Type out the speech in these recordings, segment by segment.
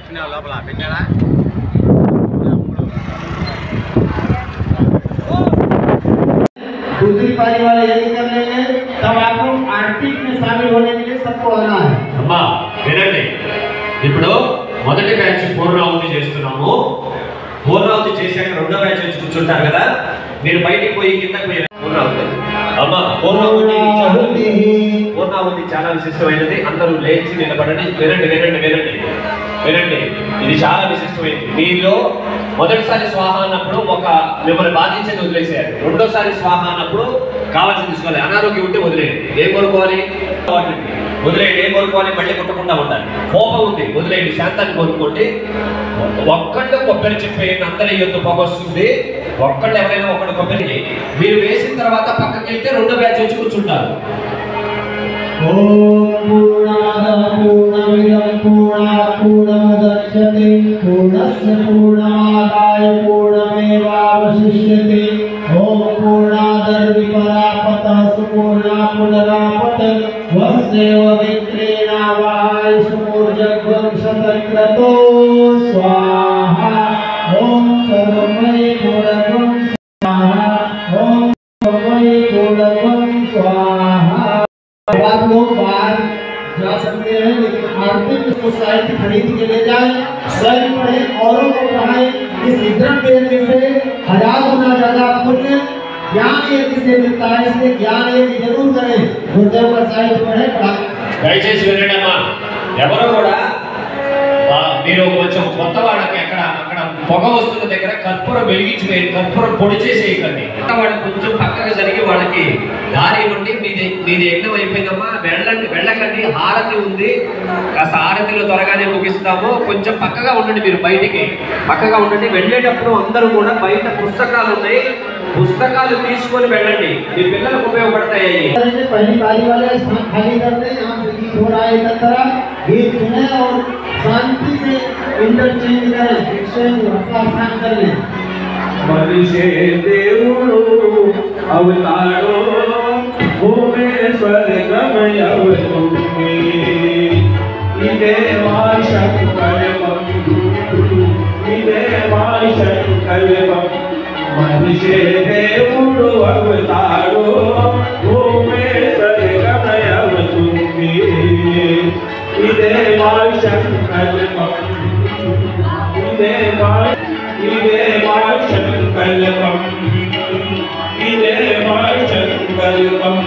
పెట్టిన లోపల పెట్టారా दूसरी पारी वाले यदि कर लेंगे तब आपको आरती में शामिल होने के लिए सबको आना है। అమ్మా వినండి, ఇప్పుడు మొదటి బ్యాచ్ పూర్ణాహుతి చేస్తున్నాము. పూర్ణాహుతి చేశాక రెండో బ్యాచ్ వచ్చి కూర్చుంటారు కదా, మీరు బయటికి పోయి కిందకి పోయి పూర్ణాహుతి. అమ్మా పూర్ణాహుతి చాలా విశిష్టమైనది. అందరూ లేచి నిలబడండి. వినండి వినండి వినండి వినండి, ఇది చాలా విశిష్టమైనది. దీనిలో మొదటిసారి స్వాహ అన్నప్పుడు ఒక మిమ్మల్ని బాధించేది వదిలేసేయాలి. రెండోసారి స్వాహ అన్నప్పుడు కావాల్సింది తీసుకోవాలి. అనారోగ్యం ఉంటే వదిలేయండి. ఏం కోరుకోవాలి? వదిలేయండి. ఏం కోరుకోవాలి? మళ్ళీ కొట్టకుండా ఉండాలి. కోపం ఉంది, వదిలేయండి. శాంతాన్ని కోరుకోండి. ఒక్కళ్ళు కొబ్బరి చెప్పేయండి. అందరూ ఇయ్యొద్దు, పొగ వస్తుంది. ఒక్కళ్ళు ఎవరైనా ఒక్కళ్ళు కొబ్బరి మీరు వేసిన తర్వాత పక్కకి వెళ్తే రెండో బ్యాచ్ వచ్చి కూర్చుంటారు. पूर्णस्य पूर्णमादाय पूर्णमेवावशिष्यते। ओम पूर्णादर्विपरापतः सुपूर्णा पुनरापत वस्देव विक्रीणावायुषमूर्जग्वं शतक्रतो स्वाहा। ओम सर्वमयि पूर्णगं स्वाहा। ओम सर्वमयि पूर्णगं स्वाहा। आप लोग बाहर जा सकते हैं, लेकिन आरती को साहित्य खरीद के ले जाए, स्वयं पढ़े, औरों को पढ़ाए। इस विद्रम देने से 1000 गुना ज्यादा पुण्य ज्ञान यदि से मिलता है, इसलिए ज्ञान यदि जरूर करें। गुरुदेव का साहित्य पढ़े, पढ़ाए। దయచేసి వినండమ్మా, ఎవరో కూడా మీరు కొంచెం కొత్త వాళ్ళకి అక్కడ పొగ వస్తున్న దగ్గర కర్పూరం వెలిగించిపోయింది, కర్పూరం పొడి చేసేయకండి. వాళ్ళకి కొంచెం పక్కగా జరిగి వాళ్ళకి దారి ఇవ్వండి. మీది యజ్ఞం అయిపోయిందమ్మా, వెళ్ళకండి. హారతి ఉంది, కాస్త హారతిలో త్వరగానే ముగిస్తాము. కొంచెం పక్కగా ఉండండి. మీరు బయటికి పక్కగా ఉండండి. వెళ్ళేటప్పుడు అందరూ కూడా బయట పుస్తకాలు ఉన్నాయి, పుస్తకాలు తీసుకొని వెళ్ళండి. మీ పిల్లలకు ఉపయోగపడతాయి. पहली बारी वाले स्थान खाली करते हैं, यहाँ से गीत हो रहा है, एक तरह गीत सुने और शांति से इंटरचेंज करें, एक्सचेंज स्थान कर लें। मनुष्य देवुडु अवतारो भूमेश्वर गमयवतुमे इदे वाशंकरमं इदे वाशंकरमं मनुष्य देवुडु अवतारो भूमेश्वर गमयवतुमे इदे वाशंकरमं इदे वाशंकरमं इदे वाशंकरमं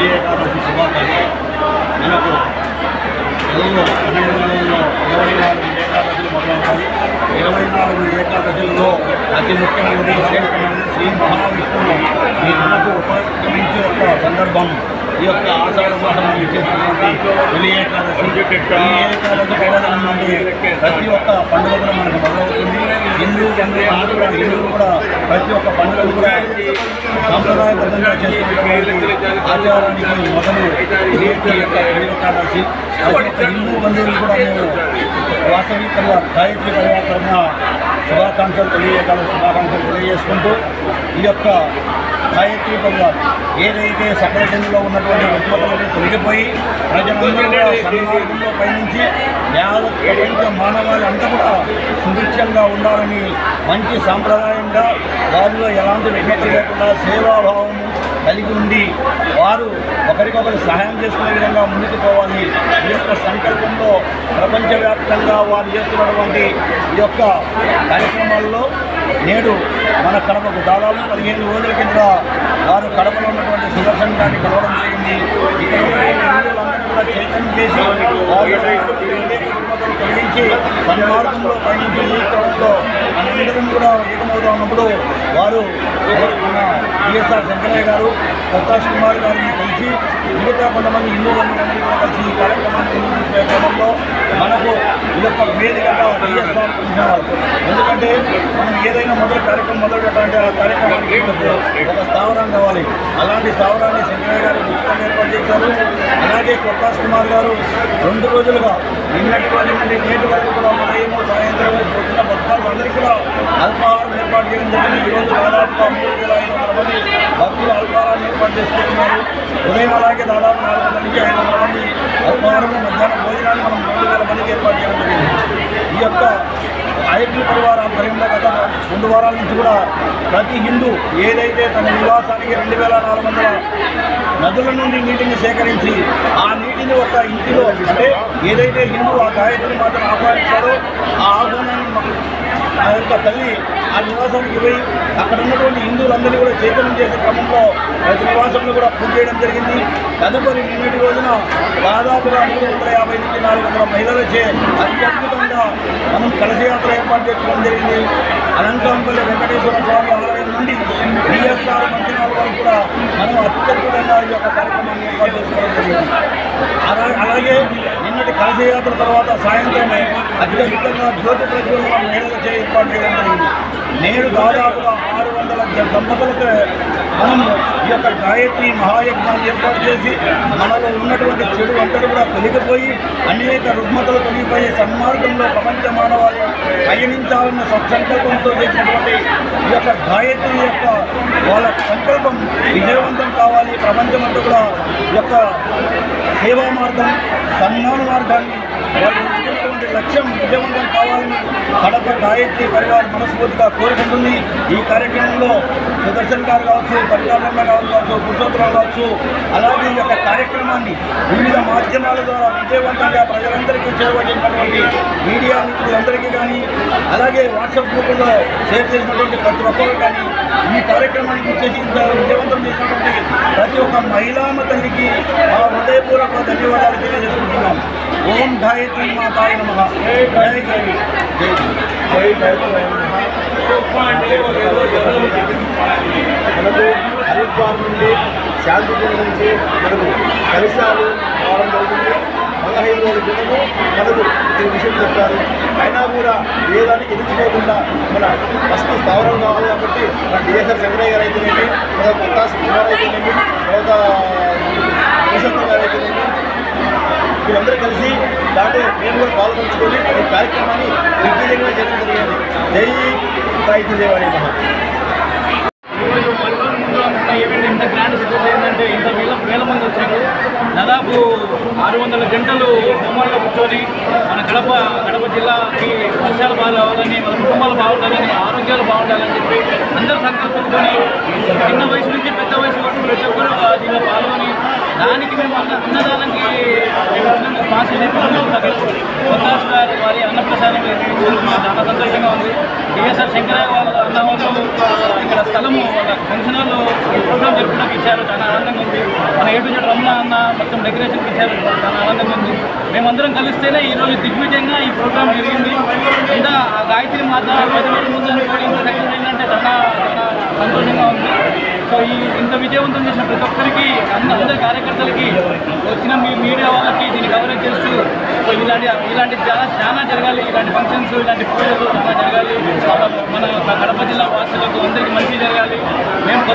ఏకాదశి శుభాకాంక్షలు. మనకు తెలుగులో 12 నెలల్లో 24 ఏకాదశులు మొదలవుతాయి. 24 ఏకాదశుల్లో అతి ముఖ్యమైనది శ్రేష్టమైనది శ్రీ మహావిష్ణువు మీ మనకు ఉపక్రమించే ఒక సందర్భం. ఈ యొక్క ఆషాఢ మాసంలో ఇచ్చేటటువంటి తొలి ఏకాదశి. ఈ ఏకాదశి పర్వదినం నుండి ప్రతి ఒక్క పండుగ కూడా మనకు మొదలవుతుంది. హిందువులు కూడా ప్రతి ఒక్క పండుగను కూడా సాంప్రదాయబద్ధంగా చేసుకునేటువంటి ఆచారానికి మొదలు ఏకాదశి హిందూ బంధువులు కూడా మేము వాస్తవికంగా గాయత్రి పరివార తరఫున శుభాకాంక్షలు తెలియజేసుకుంటూ ఈ యొక్క గాయత్రి పరివార్ ఏదైతే సకల జనులో ఉన్నటువంటి రుగ్మతలని తొలగిపోయి ప్రజలందరూ కూడా సన్మార్గంలో పయనించి యావత్ ప్రపంచ మానవాళి అంతా కూడా సుభిక్షంగా ఉండాలని మంచి సాంప్రదాయంగా వారిలో ఎలాంటి విజ్ఞప్తి లేకుండా సేవాభావం కలిగి ఉండి వారు ఒకరికొకరు సహాయం చేసుకునే విధంగా ముందుకు పోవాలి. ఈ యొక్క సంకల్పంలో ప్రపంచవ్యాప్తంగా వారు చేస్తున్నటువంటి ఈ యొక్క కార్యక్రమాల్లో నేడు మన కడపకు దాదాపు 15 రోజుల కింద వారు కడపలో ఉన్నటువంటి సుదర్శన్ గారిని కలవడం జరిగింది. ఇక్కడ హిందువులందరినీ కూడా చైతన్యం చేసి వారు కలిగించి సన్మార్గంలో పయనించి ఈ క్రమంలో అందరం కూడా ఏకమవుతా ఉన్నప్పుడు వారు మన బిఎస్ఆర్ శంకరయ్య గారు, ప్రకాష్ కుమార్ గారిని కలిసి మిగతా కొంతమంది హిందూ బంధువులందరూ కూడా కలిసి ఈ కార్యక్రమాన్ని ముందుకు తీసుకునే క్రమంలో మనకు ఈ యొక్క వేదికగా బిఎస్ఆర్ ఉంచాలి. ఎందుకంటే మనం ఏదైనా మొదటి కార్యక్రమం మొదలుపెట్టాలంటే ఆ కార్యక్రమానికి ఒక స్థావరం కావాలి. అలాంటి స్థావరాన్ని శంకరయ్య గారు ఉచితంగా ఏర్పాటు చేశారు. అలాగే ప్రకాష్ కుమార్ గారు 2 రోజులుగా నిన్నటి రోజు నుండి నేటి వరకు కూడా ఉదయం సాయంత్రం పొద్దున భక్తులు అందరికీ కూడా అల్పాహారం ఏర్పాటు చేయడం జరిగింది. ఈరోజు దాదాపుగా 3,500 మంది భక్తులు అల్పాహారాన్ని ఏర్పాటు చేసుకుంటున్నారు. ఉదయం అలాగే దాదాపు 400 నుంచి 500 మంది అల్పాహారం, మధ్యాహ్నం భోజనాన్ని మనం 2,000 మందికి ఏర్పాటు చేయడం జరిగింది. ఈ యొక్క గాయత్రి పరివార ఆధ్వర్యంలో గత 2 వారాల నుంచి కూడా ప్రతి హిందూ ఏదైతే తన నివాసానికి 2,400 నదుల నుండి నీటిని సేకరించి ఆ నీటిని ఒక ఇంటిలో అంటే ఏదైతే హిందూ ఆ గాయత్రి మాత్రం ఆహ్వానిస్తారో ఆ ఆహ్వానాన్ని ఆ యొక్క తల్లి ఆ నివాసానికి పోయి అక్కడ ఉన్నటువంటి హిందువులందరినీ కూడా చైతన్యం చేసే క్రమంలో ప్రతి నివాసంలో కూడా పూజ చేయడం జరిగింది. తదుపరి నిన్నటి రోజున దాదాపుగా 350 నుంచి 400 మహిళలచే అత్యద్భుతంగా మనం కలశయాత్ర ఏర్పాటు చేసుకోవడం జరిగింది. అనంతపల్లి వెంకటేశ్వర స్వామి ఆలయం నుండి బిఎస్ఆర్ మంచినాల వరకు కూడా మనం అత్యద్భుతంగా ఈ యొక్క కార్యక్రమాన్ని ఏర్పాటు చేసుకోవడం జరిగింది. అలాగే నిన్నటి కలశయాత్ర తర్వాత సాయంత్రం అత్యద్భుతంగా జ్యోతి ప్రజ్వలన మహిళలచే ఏర్పాటు చేయడం జరిగింది. నేడు దాదాపుగా 600 దంపతులకు మనం ఈ యొక్క గాయత్రి మహాయజ్ఞాన్ని ఏర్పాటు చేసి మనలో ఉన్నటువంటి చెడు అంతటి కూడా తొలగిపోయి అనేక రుగ్మతలు తొలగిపోయి సన్మార్గంలో ప్రపంచ మానవాళి పయనించాలన్న సత్సంకల్పంతో చేసినటువంటి ఈ యొక్క గాయత్రి యొక్క వాళ్ళ సంకల్పం విజయవంతం కావాలి. ప్రపంచమంతా కూడా ఈ యొక్క సేవా మార్గం, సన్మాన మార్గాన్ని వాళ్ళు ఎంచుకున్నటువంటి లక్ష్యం విజయవంతం కావాలని కడప గాయత్రి పరివార్ మనస్ఫూర్తిగా కోరుకుంటుంది. ఈ కార్యక్రమంలో సుదర్శన్ గారు కావచ్చు, పరిపాలన కావచ్చు, పురుషోత్తరావు కావచ్చు, అలాగే ఈ యొక్క కార్యక్రమాన్ని వివిధ మాధ్యమాల ద్వారా విజయవంతంగా ప్రజలందరికీ చేరువచేసినటువంటి మీడియా మిత్రులందరికీ కానీ, అలాగే వాట్సాప్ గ్రూపుల్లో షేర్ చేసినటువంటి ప్రతి ఒక్కరు కానీ, ఈ కార్యక్రమానికి విజయవంతం చేసినటువంటి ప్రతి ఒక్క మహిళామ తల్లికి మా హృదయపూర్వక ధన్యవాదాలు తెలియజేసుకుంటున్నాం. ఓం గాయత్రి మాతాయ నమః. జై గాయత్రి. మనకు హరిద్వార్ నుండి శాంతిపూర్ నుంచి మనకు కలశాలు రావడం జరుగుతుంది. 15 రోజుల క్రితము మనకు ఈ విషయం చెప్పారు. అయినా కూడా ఏదానికి ఎదుర్కోకుండా మన ఫస్ట్ స్థావరం కావాలి కాబట్టి మన డిఎస్ఆర్ శంకరయ్య గారు అయితేనేమి, మన ప్రకాష్ కుమార్ అయితేనేమి, తర్వాత పురుషోత్తం గారు అయితేనేమి, వీళ్ళందరూ కలిసి దాంట్లో మేము కూడా పాల్గొంచుకొని ఈ కార్యక్రమాన్ని దిగ్విజయంగా చేయడం జరిగింది. జై గాయత్రి దేవాలయ మహా. ఈవెంట్ ఇంత గ్రాండ్ సక్సెస్ అయిందంటే ఇంత వేల మంది వచ్చారు. దాదాపు 600 గంటలు బొమ్మల్లో కూర్చొని మన కడప జిల్లాకి వర్షాలు బాగా రావాలని, మన కుటుంబాలు బాగుండాలని, ఆరోగ్యాలు బాగుండాలని చెప్పి అందరూ సంకల్పించుకొని చిన్న వయసు నుంచి పెద్ద వయసు వరకు ప్రతి ఒక్కరు దీనిలో పాల్గొని దానికి మేము అన్నదానానికి స్పాన్సర్ చేసి ప్రకాష్ గారు వారి అన్నప్రసాదం చాలా సంతోషంగా ఉంది. డిఎస్ఆర్ శంకరయ్య వాళ్ళ అన్నవాళ్ళు ఇక్కడ స్థలము ఫంక్షన్ హాల్లో ప్రోగ్రామ్ జరుపుకోవడానికి ఇచ్చారు. చాలా ఆనందంగా ఉంది. మన ఏడు రమణ అన్న మొత్తం డెకరేషన్కి ఇచ్చారు. చాలా ఆనందంగా ఉంది. మేమందరం కలిస్తేనే ఈరోజు దిగ్విజయంగా ఈ ప్రోగ్రాం జరిగింది. ఇంకా ఆ గాయత్రి మాత 10 రోజుల ముందు అనుకోని ఇంత సక్సెస్ అయిందంటే చాలా సంతోషంగా ఉంది. సో ఇంత విజయవంతం చేసిన ప్రతి ఒక్కరికి అందరి కార్యకర్తలకి వచ్చిన మీ మీడియా వాళ్ళకి దీన్ని కవరేజ్ చేస్తూ సో ఇలాంటి చాలా జరగాలి. ఇలాంటి ఫంక్షన్స్, ఇలాంటి పూజలు చాలా జరగాలి. మన కడప జిల్లా వాసులకు అందరికీ మంచి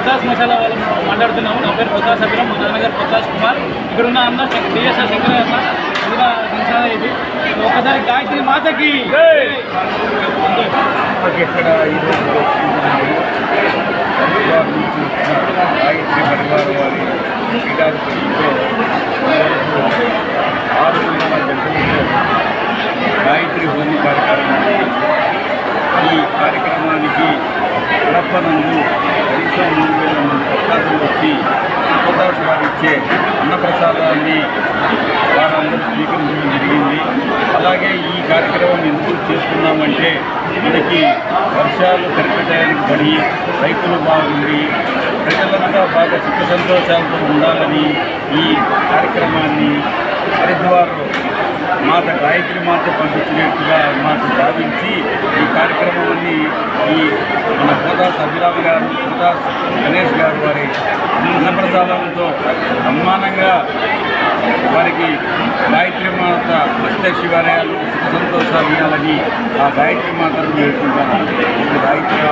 పొత్తాస్ మసాలా వాళ్ళు మాట్లాడుతున్నాము. నా పేరు పొత్తాస్ అభిరామ్, మా నాన్నగారు పొత్తాస్ కుమార్. ఇక్కడ ఉన్న అన్న డిఎస్ఆర్ శంకర్ అన్న ఇది ఒకసారి గాయత్రి మాతకి ఇక్కడ ఈరోజు హరిద్వార్ నుంచి వచ్చిన గాయత్రి పరివార వారి పీఠాధిపతితో 600 జంటలతో గాయత్రి హోమం కార్యక్రమం. ఈ కార్యక్రమానికి కడపనందు కనీసం 3000 మంది భక్తులు వచ్చి ఉపదాసు వారు ఇచ్చే అన్నప్రసాదాన్ని వారందరూ స్వీకరించడం జరిగింది. అలాగే ఈ కార్యక్రమం ఎందుకు చేస్తున్నామంటే మనకి వర్షాలు కరిపెట్టడానికి పడి రైతులు బాగుండి ప్రజలంతా బాగా సుఖ సంతోషాలతో ఉండాలని ఈ కార్యక్రమాన్ని హరిద్వార్ మాత గాయత్రి మాత పంపించినట్టుగా మాకు భావించి ఈ కార్యక్రమాన్ని మన పోదాస్ అభిరామ్ గారు, పోదాస్ గణేష్ గారు వారి అన్నప్రసాదంతో సన్మానంగా వారికి గాయత్రి మాత అష్టశివాలయాలు సుఖ సంతోషాలు ఇవ్వాలని ఆ గాయత్రి మాతను వేడుకుంటాను. గాయత్రి